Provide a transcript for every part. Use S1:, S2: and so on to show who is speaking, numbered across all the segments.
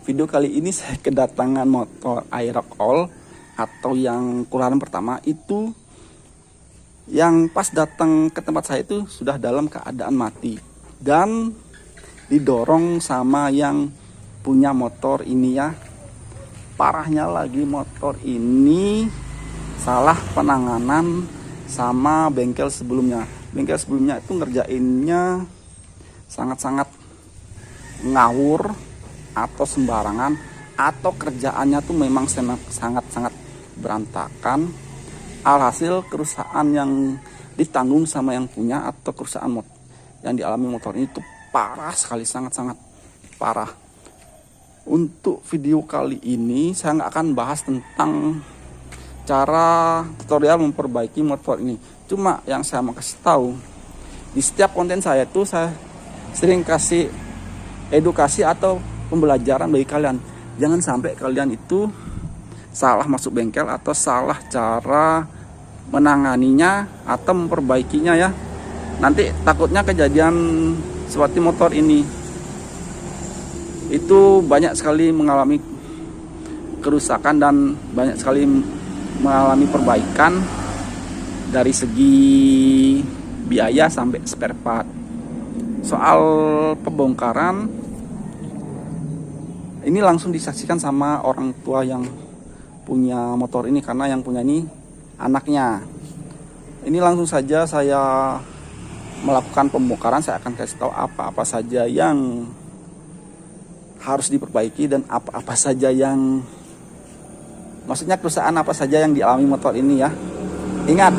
S1: Video kali ini saya kedatangan motor Aerox All atau yang keluaran pertama itu, yang pas datang ke tempat saya itu sudah dalam keadaan mati dan didorong sama yang punya motor ini ya. Parahnya lagi, motor ini salah penanganan sama bengkel sebelumnya. Bengkel sebelumnya itu ngerjainnya sangat-sangat ngawur atau sembarangan, atau kerjaannya tuh memang sangat-sangat berantakan. Alhasil kerusakan yang ditanggung sama yang punya atau kerusakan yang dialami motor ini tuh parah sekali, sangat-sangat parah. Untuk video kali ini saya nggak akan bahas tentang cara tutorial memperbaiki motor ini. Cuma yang saya mau kasih tahu, di setiap konten saya tuh saya sering kasih edukasi atau pembelajaran bagi kalian. Jangan sampai kalian itu salah masuk bengkel atau salah cara menanganinya atau memperbaikinya ya. Nanti takutnya kejadian seperti motor ini. Itu banyak sekali mengalami kerusakan dan banyak sekali mengalami perbaikan dari segi biaya sampai spare part. Soal pembongkaran ini langsung disaksikan sama orang tua yang punya motor ini, karena yang punya ini anaknya. Ini langsung saja saya melakukan pembongkaran. Saya akan kasih tahu apa-apa saja yang harus diperbaiki dan apa-apa saja yang, maksudnya kerusakan apa saja yang dialami motor ini ya. Ingat,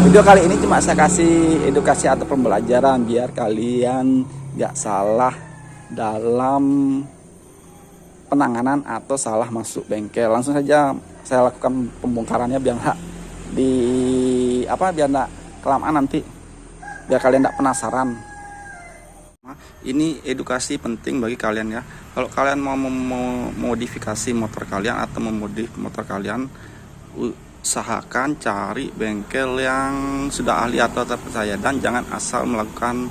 S1: video kali ini cuma saya kasih edukasi atau pembelajaran biar kalian gak salah dalam penanganan atau salah masuk bengkel. Langsung saja saya lakukan pembongkarannya biar nggak kelamaan nanti, biar kalian nggak penasaran. Ini edukasi penting bagi kalian ya. Kalau kalian mau memodifikasi motor kalian atau memodif motor kalian, usahakan cari bengkel yang sudah ahli atau terpercaya, dan jangan asal melakukan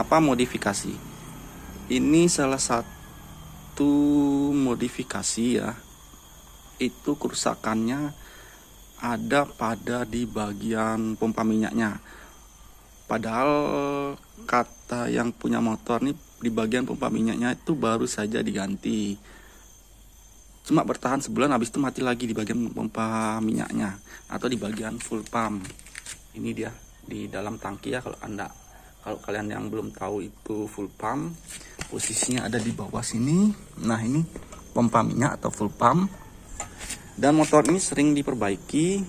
S1: modifikasi. Ini salah satu modifikasi ya, itu kerusakannya ada pada di bagian pompa minyaknya. Padahal kata yang punya motor nih, di bagian pompa minyaknya itu baru saja diganti, cuma bertahan sebulan, habis itu mati lagi di bagian pompa minyaknya atau di bagian full pump. Ini dia di dalam tangki ya. Kalau kalian yang belum tahu itu full pump, posisinya ada di bawah sini. Nah, ini pompa minyak atau full pump. Dan motor ini sering diperbaiki.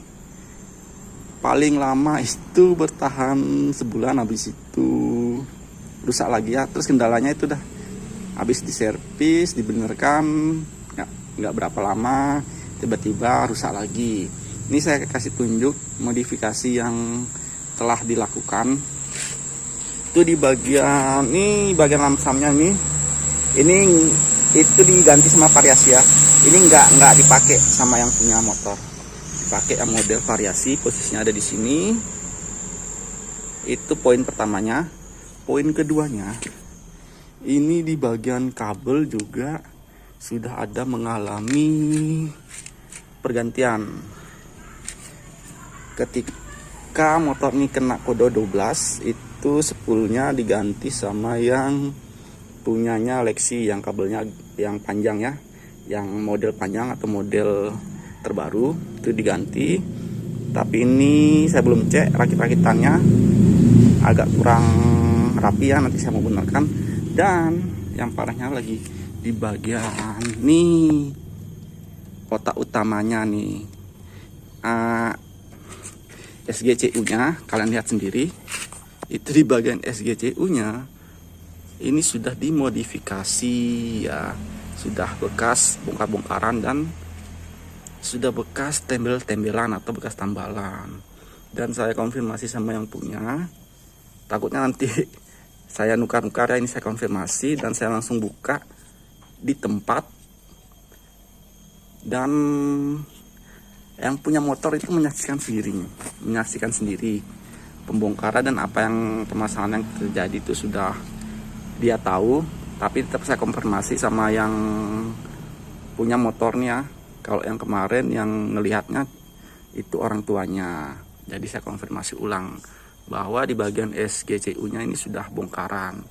S1: Paling lama itu bertahan sebulan, habis itu rusak lagi ya. Terus kendalanya itu dah habis diservis, dibenerkan, nggak berapa lama tiba-tiba rusak lagi. Ini saya kasih tunjuk modifikasi yang telah dilakukan. Itu di bagian lamsamnya ini itu diganti sama variasi ya. Ini nggak dipakai sama yang punya motor, dipakai yang model variasi. Posisinya ada di sini. Itu poin pertamanya. Poin keduanya, ini di bagian kabel juga sudah ada mengalami pergantian. Ketika motor ini kena kode 12, itu spoolnya diganti sama yang punyanya Lexi, yang kabelnya yang panjang ya, yang model panjang atau model terbaru itu diganti. Tapi ini saya belum cek rakit-rakitannya, agak kurang rapi ya, nanti saya mau benarkan. Dan yang parahnya lagi di bagian nih, kotak utamanya nih, SGCU nya kalian lihat sendiri. Itu di bagian SGCU nya ini sudah dimodifikasi ya, sudah bekas bongkar-bongkaran dan sudah bekas tembel-tembelan atau bekas tambalan. Dan saya konfirmasi sama yang punya, takutnya nanti saya nukar-nukar ya. Ini saya konfirmasi dan saya langsung buka di tempat, dan yang punya motor itu menyaksikan sendiri pembongkaran dan apa yang permasalahan yang terjadi itu sudah dia tahu. Tapi tetap saya konfirmasi sama yang punya motornya. Kalau yang kemarin yang ngelihatnya itu orang tuanya. Jadi saya konfirmasi ulang bahwa di bagian SGCU-nya ini sudah bongkaran.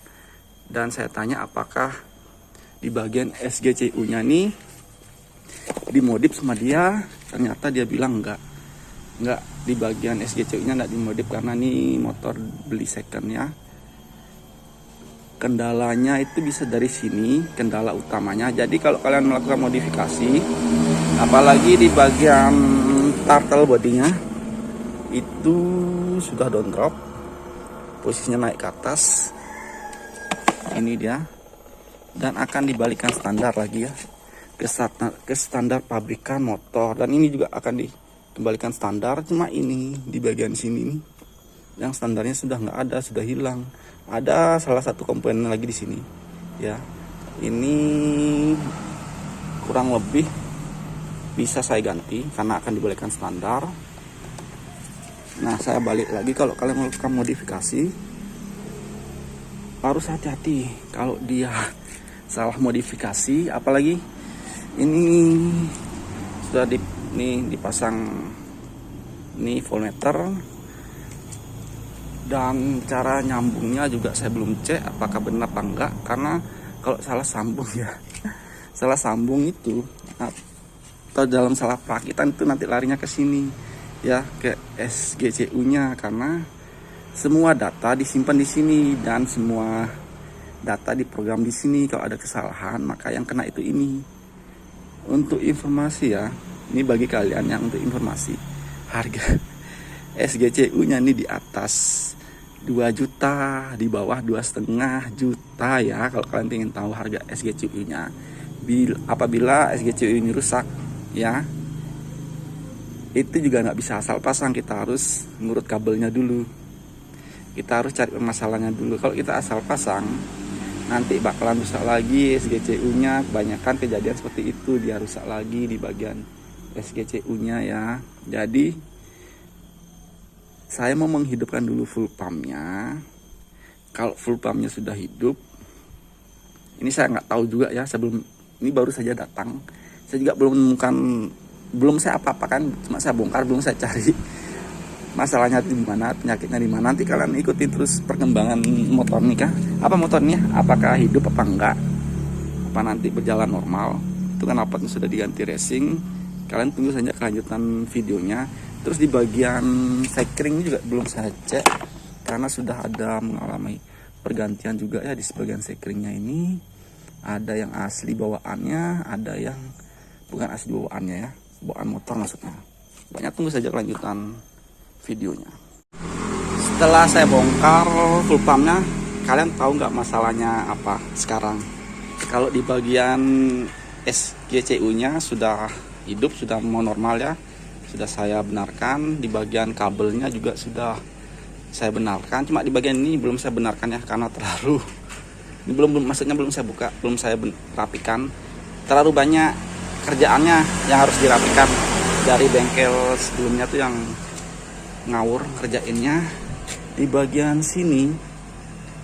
S1: Dan saya tanya apakah di bagian SGCU-nya ini dimodif sama dia. Ternyata dia bilang enggak, di bagian SGCU-nya enggak dimodif karena ini motor beli second ya. Kendalanya itu bisa dari sini, kendala utamanya. Jadi kalau kalian melakukan modifikasi, apalagi di bagian turtle bodinya itu sudah down drop, posisinya naik ke atas. Ini dia, dan akan dibalikan standar lagi ya ke standar pabrikan motor. Dan ini juga akan dikembalikan standar. Cuma ini di bagian sini nih, yang standarnya sudah nggak ada, sudah hilang. Ada salah satu komponen lagi di sini ya. Ini kurang lebih bisa saya ganti karena akan dibalikan standar. Nah, saya balik lagi, kalau kalian melakukan modifikasi harus hati-hati kalau dia salah modifikasi. Apalagi ini sudah dipasang nih voltmeter, dan cara nyambungnya juga saya belum cek apakah benar apa enggak, karena kalau salah sambung ya salah sambung itu atau dalam salah perakitan itu nanti larinya ke sini ya, ke SGCU-nya, karena semua data disimpan di sini dan semua data diprogram di sini. Kalau ada kesalahan maka yang kena itu ini. Untuk informasi ya, ini bagi kalian yang untuk informasi, harga SGCU-nya ini di atas 2 juta, di bawah 2,5 juta ya. Kalau kalian ingin tahu harga SGCU-nya, apabila SGCU ini rusak ya, itu juga nggak bisa asal pasang. Kita harus ngurut kabelnya dulu, kita harus cari permasalahannya dulu. Kalau kita asal pasang, nanti bakalan rusak lagi SGCU-nya. Kebanyakan kejadian seperti itu, dia rusak lagi di bagian SGCU-nya ya. Jadi saya mau menghidupkan dulu full pumpnya. Kalau full pumpnya sudah hidup, ini saya nggak tahu juga ya, sebelum ini baru saja datang. Saya juga belum menemukan, belum saya apa-apakan, cuma saya bongkar, belum saya cari masalahnya di mana, penyakitnya di mana. Nanti kalian ikuti terus perkembangan motor nih kah? Apa motornya? Apakah hidup apa enggak? Apa nanti berjalan normal? Itu kan knalpotnya sudah diganti racing. Kalian tunggu saja kelanjutan videonya. Terus di bagian sekring juga belum saya cek karena sudah ada mengalami pergantian juga ya di sebagian sekringnya ini. Ada yang asli bawaannya, ada yang bukan asli bawaannya ya, bawaan motor maksudnya. Banyak, tunggu saja kelanjutan videonya. Setelah saya bongkar full pumpnya, kalian tahu nggak masalahnya apa sekarang? Kalau di bagian SGCU-nya sudah hidup, sudah mau normal ya, sudah saya benarkan. Di bagian kabelnya juga sudah saya benarkan. Cuma di bagian ini belum saya benarkan ya, karena terlalu ini maksudnya belum saya buka, belum saya rapikan. Terlalu banyak kerjaannya yang harus dirapikan. Dari bengkel sebelumnya tuh yang ngawur kerjainnya. Di bagian sini,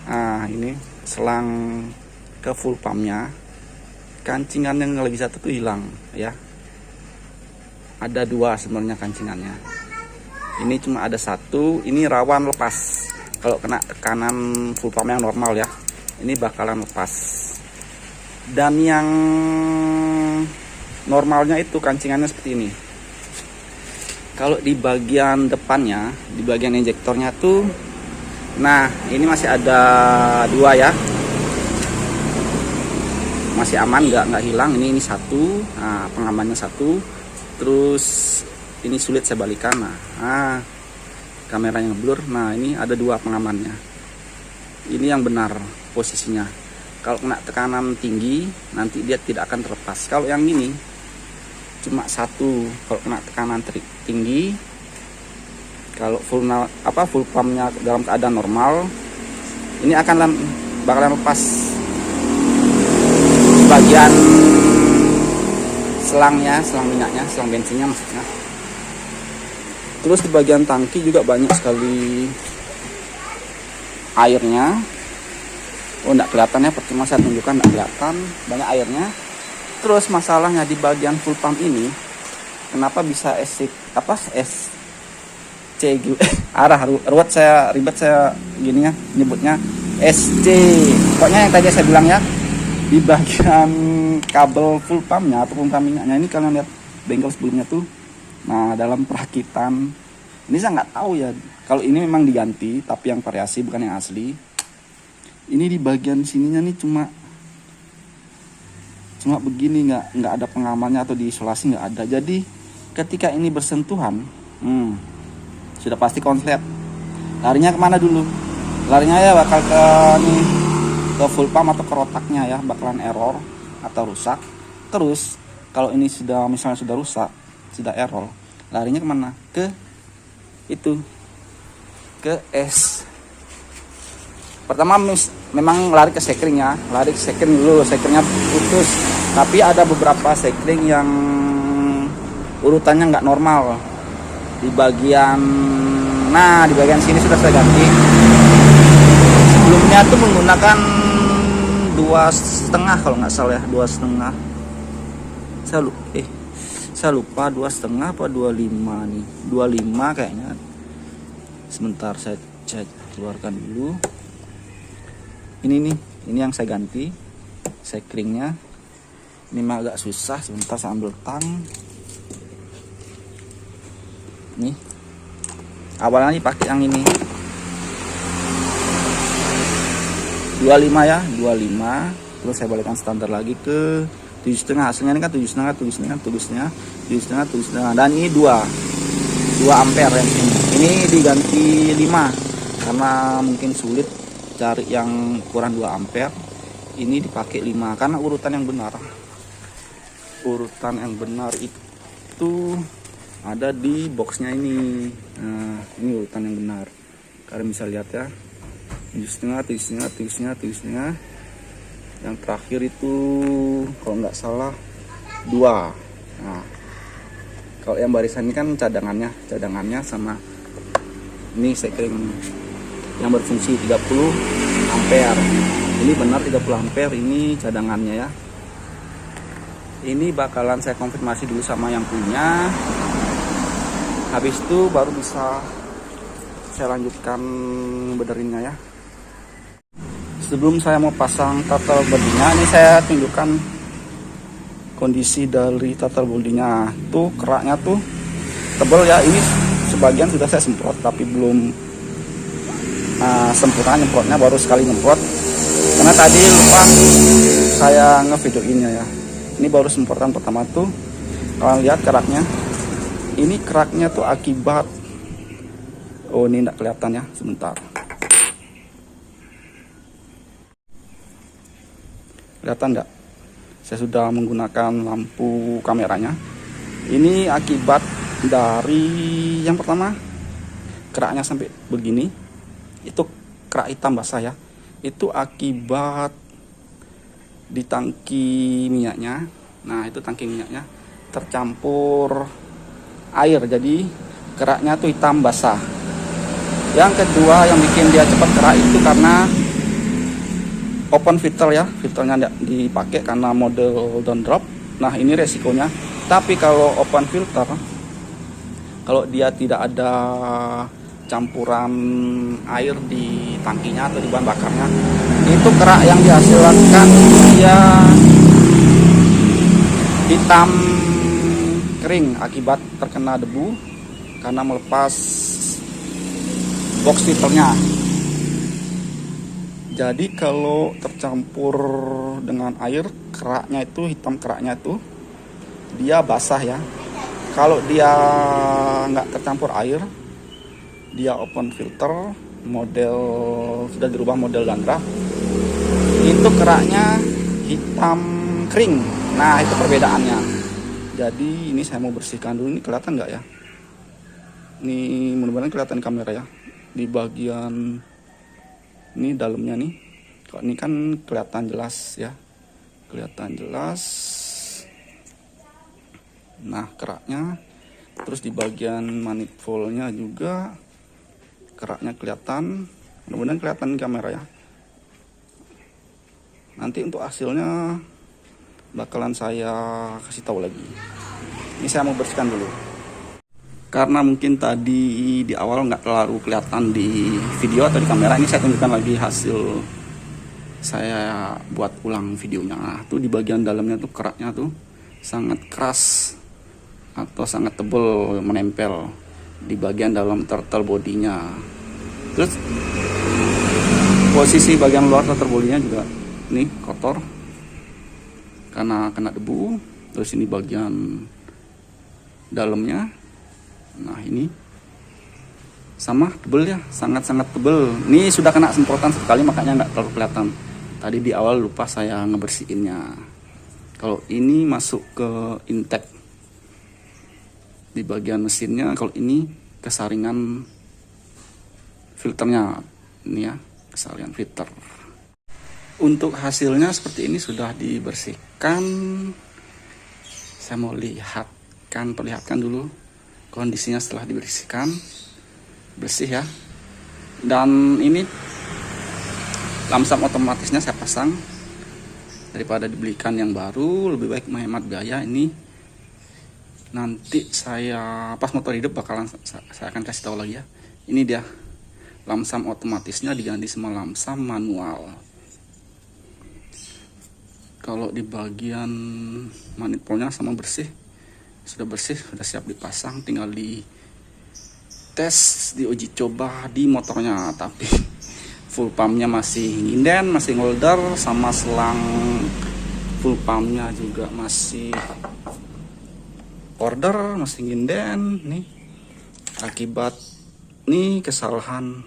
S1: nah ini selang ke full pumpnya, kancingan yang lagi satu tuh hilang ya. Ada 2 sebenarnya kancingannya. Ini cuma ada 1. Ini rawan lepas. Kalau kena tekanan full pump yang normal ya, ini bakalan lepas. Dan yang normalnya itu kancingannya seperti ini. Kalau di bagian depannya, di bagian injektornya tuh, nah ini masih ada 2 ya, masih aman, nggak hilang. Ini 1. Nah, pengamannya 1. Terus ini sulit saya balikan. Nah, kameranya ngeblur. Nah, ini ada 2 pengamannya. Ini yang benar posisinya. Kalau kena tekanan tinggi, nanti dia tidak akan terlepas. Kalau yang ini cuma 1. Kalau kena tekanan tinggi, kalau full pumpnya dalam keadaan normal, ini bakalan lepas bagian selangnya, selang minyaknya, selang bensinnya maksudnya. Terus di bagian tangki juga banyak sekali airnya. Oh, enggak kelihatan ya, percuma saya tunjukkan, enggak kelihatan, banyak airnya. Terus masalahnya di bagian full pump ini, kenapa bisa SC gitu? Ruwet saya, ribet saya gini ya nyebutnya SC. Pokoknya yang tadi saya bilang ya, di bagian kabel full pumpnya atau pompa minyaknya ini, kalian lihat bengkel sebelumnya tuh. Nah, dalam perakitan ini saya nggak tahu ya, kalau ini memang diganti tapi yang variasi bukan yang asli. Ini di bagian sininya nih cuma begini, nggak ada pengamannya atau diisolasi, nggak ada. Jadi ketika ini bersentuhan, sudah pasti konslet. Larinya kemana dulu? Larinya ya bakal ke nih, ke full pump atau ke rotaknya ya, bakalan error atau rusak. Terus kalau ini sudah misalnya sudah rusak, sudah error, larinya kemana? Ke itu, ke S. Pertama memang lari ke sekringnya, lari ke sekring dulu, sekringnya putus. Tapi ada beberapa sekring yang urutannya nggak normal. Di bagian sini sudah saya ganti. Sebelumnya tuh menggunakan 2,5 kalau nggak salah ya, 2,5. Saya lupa 2,5 apa 25 nih, 25 kayaknya. Sebentar saya keluarkan dulu. Ini yang saya ganti sekringnya. Ini mah agak susah, sebentar saya ambil tang. Nih, awalnya dipakai yang ini 25 ya, 25. Terus saya balikkan standar lagi ke 7,5. Hasilnya ini kan 7,5. Dan ini 2 ampere yang ini diganti 5 karena mungkin sulit cari yang ukuran 2 ampere. Ini dipakai 5 karena urutan yang benar itu ada di boxnya ini. Nah, ini urutan yang benar, kalian bisa lihat ya, 7,5. Yang terakhir itu kalau nggak salah 2. Nah, kalau yang barisan ini kan cadangannya sama ini sekring yang berfungsi 30 ampere. Ini benar 30 ampere ini cadangannya ya. Ini bakalan saya konfirmasi dulu sama yang punya. Habis itu baru bisa saya lanjutkan bederinnya ya. Sebelum saya mau pasang throttle bodinya, ini saya tunjukkan kondisi dari throttle bodinya. Tuh keraknya tuh tebal ya. Ini sebagian sudah saya semprot tapi belum sempurna nyemprotnya, baru sekali nyemprot karena tadi lupa saya ngevideoinnya ya. Ini baru semprotan pertama tuh, kalian lihat keraknya. Ini keraknya tuh akibat, oh ini enggak kelihatan ya, sebentar. Kelihatan enggak? Saya sudah menggunakan lampu kameranya. Ini akibat dari yang pertama, keraknya sampai begini. Itu kerak hitam basah ya. Itu akibat di tangki minyaknya. Nah, itu tangki minyaknya tercampur air, jadi keraknya tuh hitam basah. Yang kedua yang bikin dia cepat kerak itu karena open filter ya, filternya tidak dipakai karena model down drop. Nah, ini resikonya. Tapi kalau open filter, kalau dia tidak ada campuran air di tangkinya atau di bahan bakarnya, itu kerak yang dihasilkan dia hitam kering akibat terkena debu karena melepas box filternya. Jadi kalau tercampur dengan air, keraknya itu hitam, keraknya itu dia basah ya. Kalau dia nggak tercampur air, dia open filter, model sudah dirubah model Dandra, itu keraknya hitam kering. Nah, itu perbedaannya. Jadi ini saya mau bersihkan dulu. Ini kelihatan nggak ya? Ini mudah-mudahan kelihatan kamera ya. Di bagian ini dalamnya nih, kok ini kan kelihatan jelas ya, kelihatan jelas. Nah, keraknya, terus di bagian manifoldnya juga keraknya kelihatan. Mudah-mudahan kelihatan kamera ya. Nanti untuk hasilnya bakalan saya kasih tahu lagi. Ini saya mau bersihkan dulu. Karena mungkin tadi di awal nggak terlalu kelihatan di video atau di kamera, ini saya tunjukkan lagi hasil saya buat ulang videonya. Nah, tuh di bagian dalamnya tuh keraknya tuh sangat keras atau sangat tebal menempel di bagian dalam turtle bodinya. Terus posisi bagian luar turtle bodinya juga nih kotor karena kena debu. Terus ini bagian dalamnya, nah ini sama tebel ya, sangat-sangat tebel. Ini sudah kena semprotan sekali makanya nggak terlalu kelihatan. Tadi di awal lupa saya ngebersihinnya. Kalau ini masuk ke intake di bagian mesinnya, kalau ini kesaringan filternya, ini ya kesaringan filter. Untuk hasilnya seperti ini sudah dibersihkan. Saya mau perlihatkan dulu kondisinya setelah dibersihkan. Bersih ya. Dan ini lamsam otomatisnya saya pasang. Daripada dibelikan yang baru, lebih baik menghemat biaya. Ini nanti saya pas motor hidup bakalan saya akan kasih tahu lagi ya. Ini dia lamsam otomatisnya diganti sama lamsam manual. Kalau di bagian manifoldnya sama bersih, sudah bersih, sudah siap dipasang, tinggal di tes, diuji coba di motornya. Tapi full pumpnya masih nginden, masih ngolder, sama selang full pumpnya juga masih order, masih nginden nih. Akibat nih kesalahan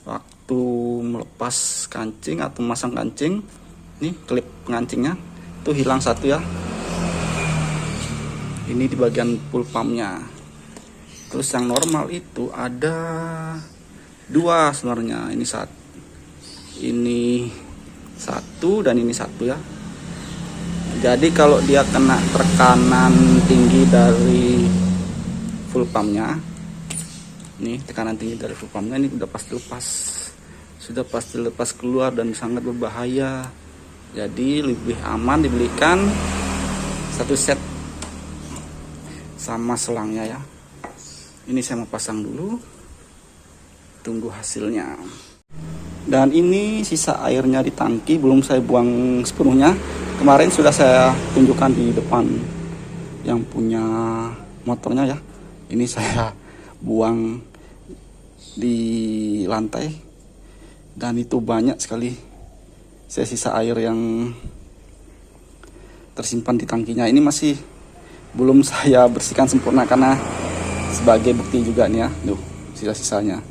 S1: waktu melepas kancing atau masang kancing. Nih klip pengancingnya tuh hilang satu ya. Ini di bagian full pumpnya. Terus yang normal itu ada dua sebenarnya. Ini satu dan ini satu ya. Jadi kalau dia kena tekanan tinggi dari full pumpnya, nih tekanan tinggi dari full pumpnya ini udah pasti lepas. Sudah pasti lepas keluar dan sangat berbahaya. Jadi lebih aman dibelikan satu set sama selangnya ya. Ini saya mau pasang dulu, tunggu hasilnya. Dan ini sisa airnya di tangki belum saya buang sepenuhnya. Kemarin sudah saya tunjukkan di depan yang punya motornya ya. Ini saya buang di lantai dan itu banyak sekali sisa air yang tersimpan di tangkinya. Ini masih belum saya bersihkan sempurna karena sebagai bukti juga nih ya, tuh sisa-sisanya.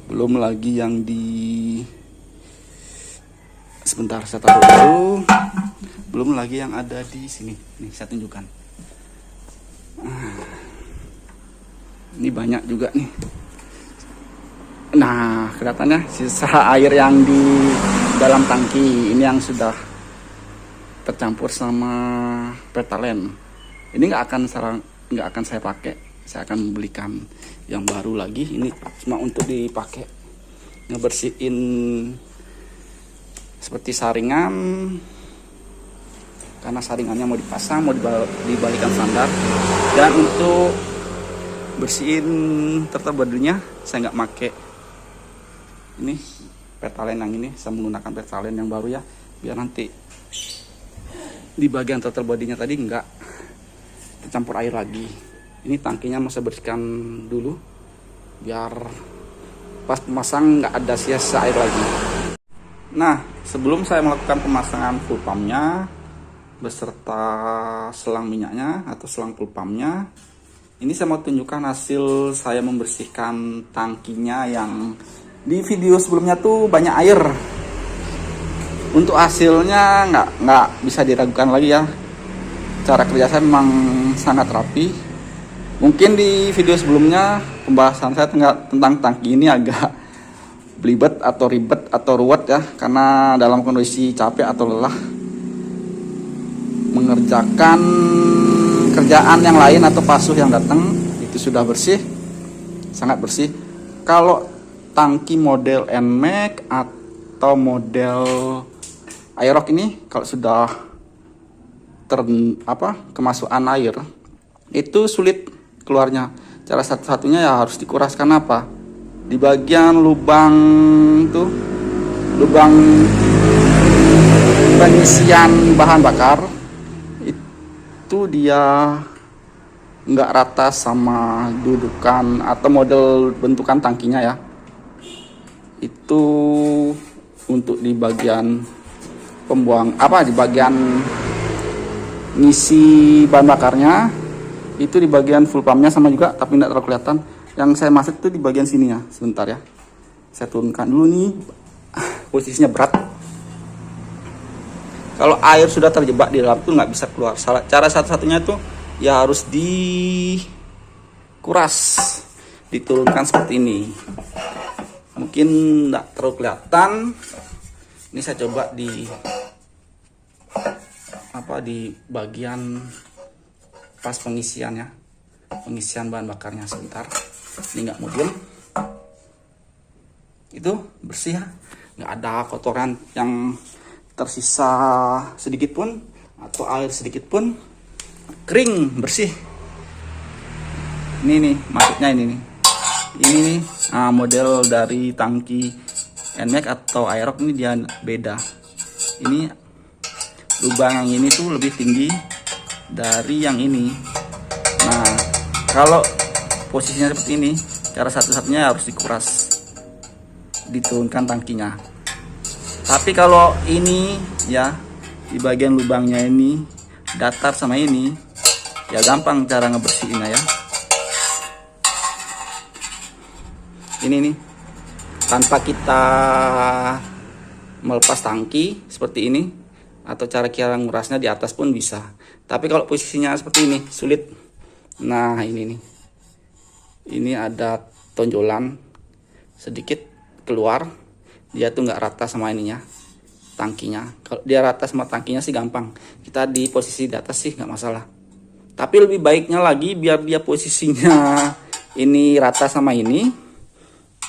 S1: Belum lagi yang sebentar saya taruh dulu. Belum lagi yang ada di sini. Nih saya tunjukkan. Ini banyak juga nih. Nah, kelihatannya sisa air yang di dalam tangki ini yang sudah tercampur sama pertalite. Ini nggak akan saya pakai. Saya akan membelikan yang baru lagi. Ini cuma untuk dipakai ngebersihin seperti saringan, karena saringannya mau dipasang, mau dibalikan standar. Dan untuk bersihin turtle bodinya saya nggak pakai ini pertalite yang ini, saya menggunakan pertalite yang baru ya, biar nanti di bagian turtle bodinya tadi nggak tercampur air lagi. Ini tangkinya mau saya bersihkan dulu biar pas pemasang nggak ada sia-sia air lagi. Nah, sebelum saya melakukan pemasangan full pumpnya beserta selang minyaknya atau selang full pumpnya, ini saya mau tunjukkan hasil saya membersihkan tangkinya yang di video sebelumnya tuh banyak air. Untuk hasilnya nggak bisa diragukan lagi ya. Cara kerja saya memang sangat rapi. Mungkin di video sebelumnya pembahasan saya tentang tangki ini agak belibet atau ribet atau ruwet ya, karena dalam kondisi capek atau lelah mengerjakan kerjaan yang lain atau pasuh yang datang. Itu sudah bersih, sangat bersih. Kalau tangki model NMAX atau model Airlock ini kalau sudah kemasukan air itu sulit keluarnya. Cara satu-satunya ya harus dikuraskan apa? Di bagian lubang tuh, lubang pengisian bahan bakar itu dia nggak rata sama dudukan atau model bentukan tangkinya ya. Itu untuk di bagian di bagian ngisi bahan bakarnya, itu di bagian full pumpnya sama juga, tapi tidak terlalu kelihatan. Yang saya maksud itu di bagian sini ya. Sebentar ya, saya turunkan dulu nih, posisinya berat. Kalau air sudah terjebak di dalam tuh nggak bisa keluar. Cara satu-satunya itu ya harus dikuras, diturunkan seperti ini. Mungkin nggak terlalu kelihatan. Ini saya coba di bagian pas pengisian ya, pengisian bahan bakarnya. Sebentar, ini nggak mudin, itu bersih ya, nggak ada kotoran yang tersisa sedikit pun atau air sedikit pun, kering bersih. Ini nih maksudnya ini nih model dari tangki NMAX atau Aerox ini dia beda. Ini lubang yang ini tuh lebih tinggi dari yang ini. Nah, kalau posisinya seperti ini, cara satu-satunya harus dikuras, diturunkan tangkinya. Tapi kalau ini ya, di bagian lubangnya ini datar sama ini, ya gampang cara ngebersihinnya ya. Ini nih, tanpa kita melepas tangki seperti ini, atau cara kira ngurasnya di atas pun bisa. Tapi kalau posisinya seperti ini sulit. Nah ini nih, ini ada tonjolan sedikit keluar, dia tuh nggak rata sama ininya, tangkinya. Kalau dia rata sama tangkinya sih gampang, kita di posisi di atas sih nggak masalah. Tapi lebih baiknya lagi biar dia posisinya ini rata sama ini,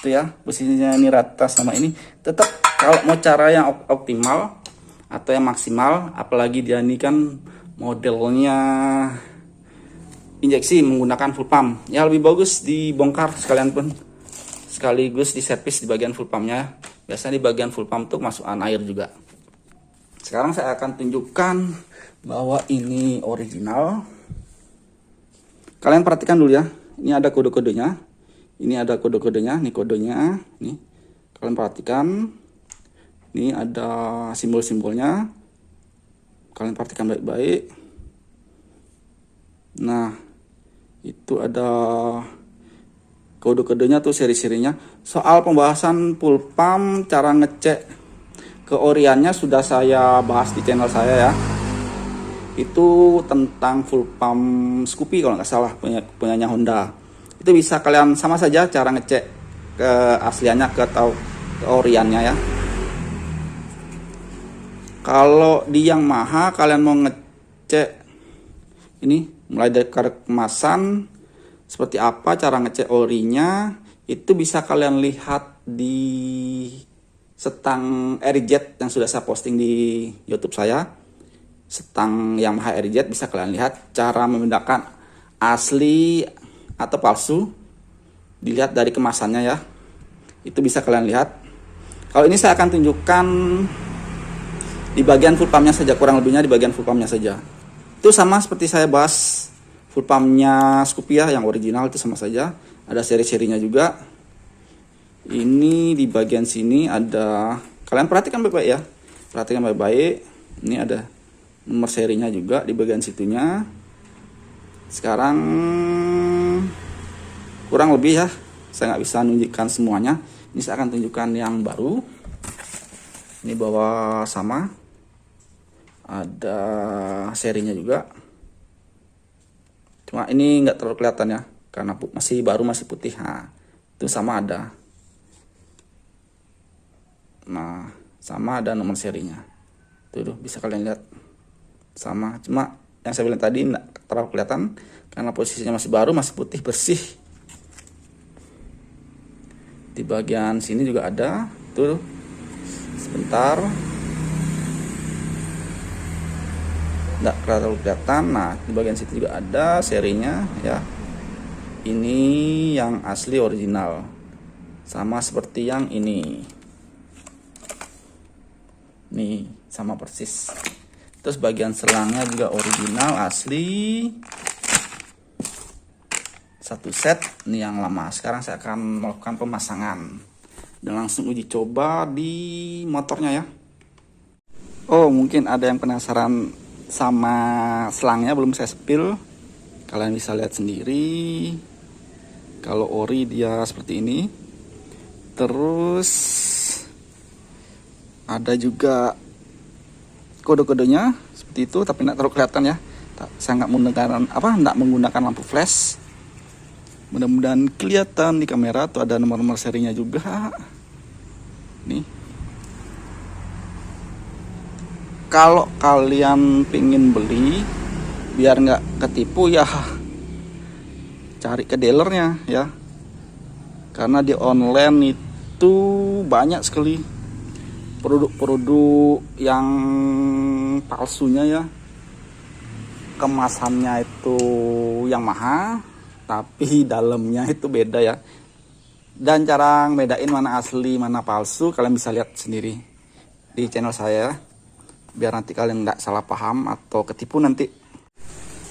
S1: itu ya, posisinya ini rata sama ini. Tetap kalau mau cara yang optimal atau yang maksimal, apalagi dia ini kan modelnya injeksi menggunakan full pump, ya lebih bagus dibongkar sekalian pun, sekaligus diservis di bagian full pumpnya. Biasanya di bagian full pump tuh masukan air juga. Sekarang saya akan tunjukkan bahwa ini original. Kalian perhatikan dulu ya, ini ada kode-kodenya. Ini ada kode-kodenya, nih kodenya, nih. Kalian perhatikan, ini ada simbol-simbolnya. Kalian perhatikan baik-baik. Nah, itu ada kode-kodenya tuh, seri-serinya. Soal pembahasan full pump, cara ngecek keoriannya sudah saya bahas di channel saya ya. Itu tentang full pump Scoopy kalau nggak salah, punyanya Honda. Itu bisa kalian sama saja cara ngecek keasliannya atau keoriannya ya. Kalau di Yamaha kalian mau ngecek ini mulai dari kemasan seperti apa, cara ngecek orinya itu bisa kalian lihat di setang RZ yang sudah saya posting di YouTube saya. Setang Yamaha RZ bisa kalian lihat cara membedakan asli atau palsu, dilihat dari kemasannya ya. Itu bisa kalian lihat. Kalau ini saya akan tunjukkan di bagian full pumpnya saja, kurang lebihnya di bagian full pumpnya saja. Itu sama seperti saya bahas full pumpnya Scoopy ya, yang original itu sama saja. Ada seri-serinya juga. Ini di bagian sini ada, kalian perhatikan baik-baik ya, perhatikan baik-baik. Ini ada nomor serinya juga di bagian situnya. Sekarang kurang lebih ya, saya nggak bisa nunjukkan semuanya. Ini saya akan tunjukkan yang baru. Ini bawah sama, ada serinya juga. Cuma ini nggak terlalu kelihatan ya, karena masih baru, masih putih. Nah, itu sama ada. Nah, sama ada nomor serinya. Tuh, bisa kalian lihat. Sama, cuma yang saya bilang tadi nggak terlalu kelihatan karena posisinya masih baru, masih putih, bersih. Di bagian sini juga ada. Tuh, sebentar. nggak terlalu kelihatan. Nah, di bagian situ juga ada serinya ya. Ini yang asli original, sama seperti yang ini nih, sama persis. Terus bagian selangnya juga original asli, satu set. Ini yang lama. Sekarang saya akan melakukan pemasangan dan langsung uji coba di motornya ya. Oh, mungkin ada yang penasaran sama selangnya, belum saya spill. Kalian bisa lihat sendiri. Kalau ori dia seperti ini. Terus ada juga kode-kodenya seperti itu, tapi tidak terlalu kelihatan ya. Saya nggak menggunakan lampu flash. Mudah-mudahan kelihatan di kamera. Tuh ada nomor-nomor serinya juga. Nih. Kalau kalian pingin beli biar nggak ketipu ya, cari ke dealernya ya. Karena di online itu banyak sekali produk-produk yang palsunya ya. Kemasannya itu yang mahal, tapi dalamnya itu beda ya. Dan cara bedain mana asli mana palsu kalian bisa lihat sendiri di channel saya, biar nanti kalian nggak salah paham atau ketipu nanti.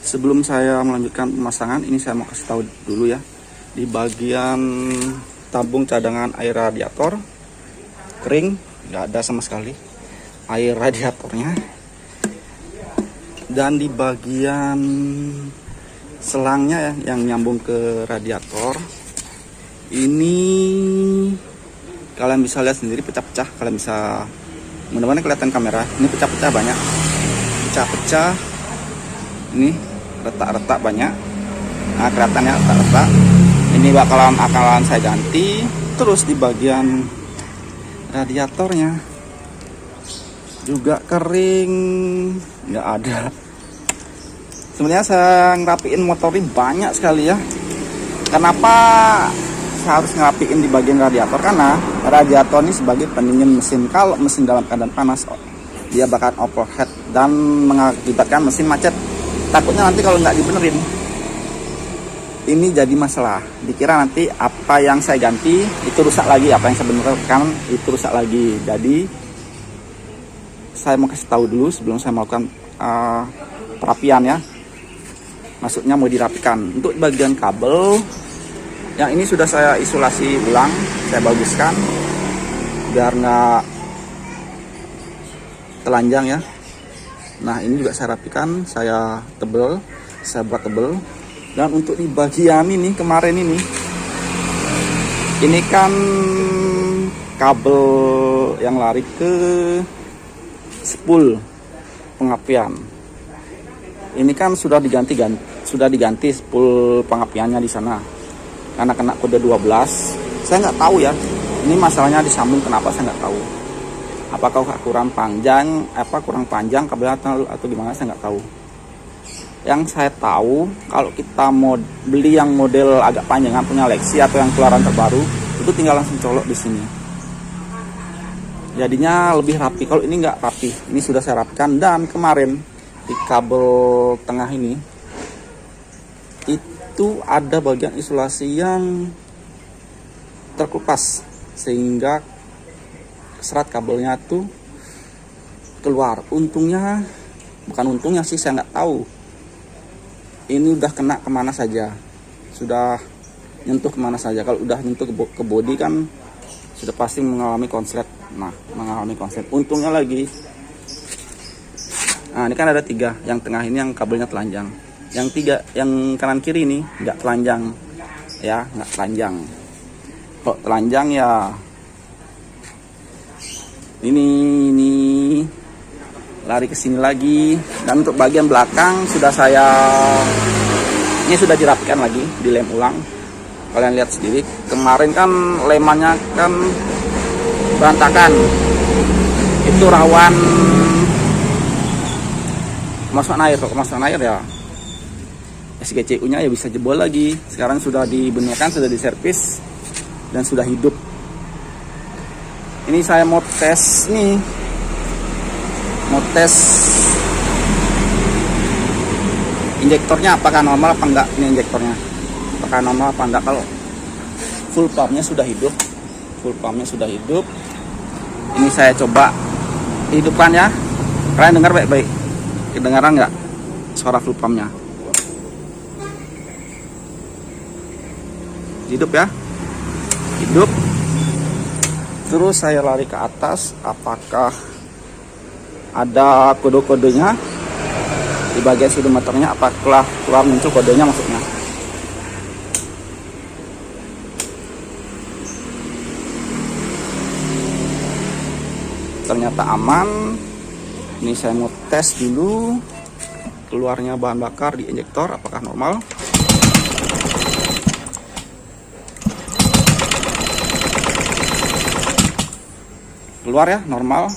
S1: Sebelum saya melanjutkan pemasangan, ini saya mau kasih tahu dulu ya. Di bagian tabung cadangan air radiator kering, nggak ada sama sekali air radiatornya. Dan di bagian selangnya ya, yang nyambung ke radiator, ini kalian bisa lihat sendiri pecah-pecah. Kalian bisa, mudah-mudahan kelihatan kamera, ini pecah-pecah banyak, pecah-pecah. Ini retak-retak banyak. Nah, kelihatannya retak-retak. Ini bakalan saya ganti. Terus di bagian radiatornya juga kering, nggak ada. Sebenarnya saya ngerapiin motor ini banyak sekali ya. Kenapa saya harus ngerapiin di bagian radiator? Karena radiator ini sebagai pendingin mesin. Kalau mesin dalam keadaan panas, dia bakal overheat dan mengakibatkan mesin macet. Takutnya nanti kalau nggak dibenerin, ini jadi masalah. Dikira nanti apa yang saya ganti itu rusak lagi, apa yang saya benarkan itu rusak lagi. Jadi saya mau kasih tahu dulu sebelum saya melakukan perapian ya. Maksudnya mau dirapikan. Untuk bagian kabel, yang ini sudah saya isolasi ulang, saya baguskan biar nggak telanjang ya. Nah, ini juga saya rapikan, saya buat tebel. Dan untuk di bagian ini kemarin ini kan kabel yang lari ke spool pengapian. Ini kan sudah diganti spool pengapiannya di sana. Karena kena kode 12. Saya nggak tahu ya. Ini masalahnya disambung, kenapa saya nggak tahu. Apakah kurang panjang kabelnya atau gimana, saya nggak tahu. Yang saya tahu, kalau kita mau beli yang model agak panjang, punya Lexi atau yang keluaran terbaru, itu tinggal langsung colok di sini. Jadinya lebih rapi. Kalau ini nggak rapi, ini sudah saya rapikan. Dan kemarin di kabel tengah ini, itu ada bagian isolasi yang terkelupas, sehingga serat kabelnya tuh keluar. Bukan untungnya sih, saya nggak tahu. Ini udah kena kemana saja, sudah nyentuh kemana saja. Kalau udah nyentuh ke bodi kan sudah pasti mengalami konslet. Nah, mengalami konslet. Untungnya lagi, nah ini kan ada 3, yang tengah ini yang kabelnya telanjang. Yang 3, yang kanan kiri ini nggak telanjang ya, nggak telanjang. Kalau telanjang ya ini lari ke sini lagi. Dan untuk bagian belakang sudah dirapikan lagi, dilem ulang. Kalian lihat sendiri, kemarin kan lemannya kan berantakan, itu rawan kemasukan air. Kalau kemasukan air ya SGCU nya ya bisa jebol lagi. Sekarang sudah dibenarkan, sudah diservis dan sudah hidup. Ini saya mau tes injektornya apakah normal apa enggak. Ini injektornya apakah normal apa enggak. Kalau full pumpnya sudah hidup, ini saya coba hidupkan ya. Kalian dengar baik-baik, kedengaran nggak suara full pumpnya? Hidup ya, hidup. Terus saya lari ke atas, apakah ada kode-kodenya di bagian speedometernya, apakah keluar muncul kodenya maksudnya. Ternyata aman. Ini saya mau tes dulu keluarnya bahan bakar di injektor apakah normal. Keluar ya, normal.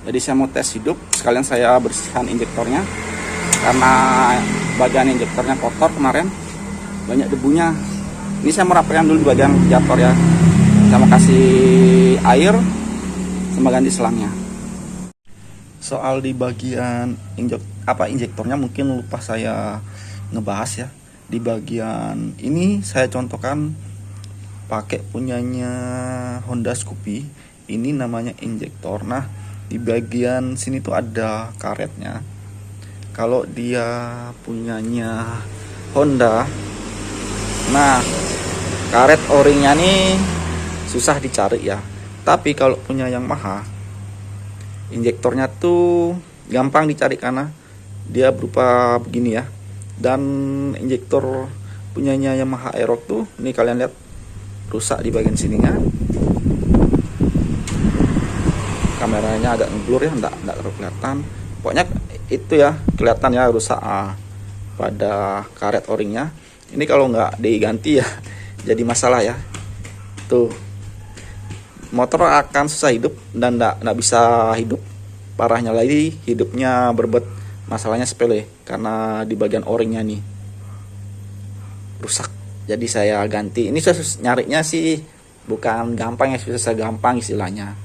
S1: Jadi saya mau tes hidup, sekalian saya bersihkan injektornya karena bagian injektornya kotor kemarin, banyak debunya. Ini saya mau rapikan dulu di bagian radiator ya. Saya mau kasih air sama ganti selangnya. Soal di bagian injektornya mungkin lupa saya ngebahas ya. Di bagian ini saya contohkan pakai punyanya Honda Scoopy. Ini namanya injektor. Nah, di bagian sini tuh ada karetnya. Kalau dia punyanya Honda, nah karet o-ringnya nih susah dicari ya. Tapi kalau punya Yamaha, injektornya tuh gampang dicari karena dia berupa begini ya. Dan injektor punyanya Yamaha Aerox tuh, ini kalian lihat rusak di bagian sininya. Kameranya agak ngeblur ya, enggak terlalu kelihatan. Pokoknya itu ya, kelihatan ya rusak pada karet o-ringnya. Ini kalau nggak diganti ya jadi masalah ya. Tuh, motor akan susah hidup dan nggak bisa hidup. Parahnya lagi, hidupnya berbet, masalahnya sepele karena di bagian o-ringnya nih rusak. Jadi saya ganti. Ini saya nyarinya sih bukan gampang ya, susah gampang istilahnya.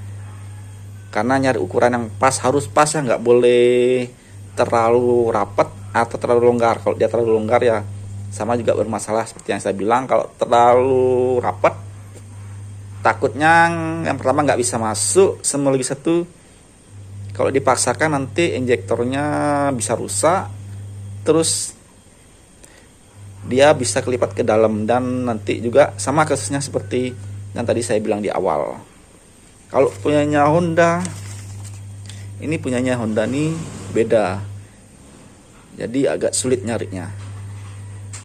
S1: Karena nyari ukuran yang pas, harus pas ya, nggak boleh terlalu rapat atau terlalu longgar. Kalau dia terlalu longgar ya sama juga bermasalah seperti yang saya bilang. Kalau terlalu rapat, takutnya yang pertama nggak bisa masuk, sama lagi satu kalau dipaksakan nanti injektornya bisa rusak, terus dia bisa kelipat ke dalam dan nanti juga sama kasusnya seperti yang tadi saya bilang di awal. Kalau punyanya Honda, ini punyanya Honda nih beda, jadi agak sulit nyarinya.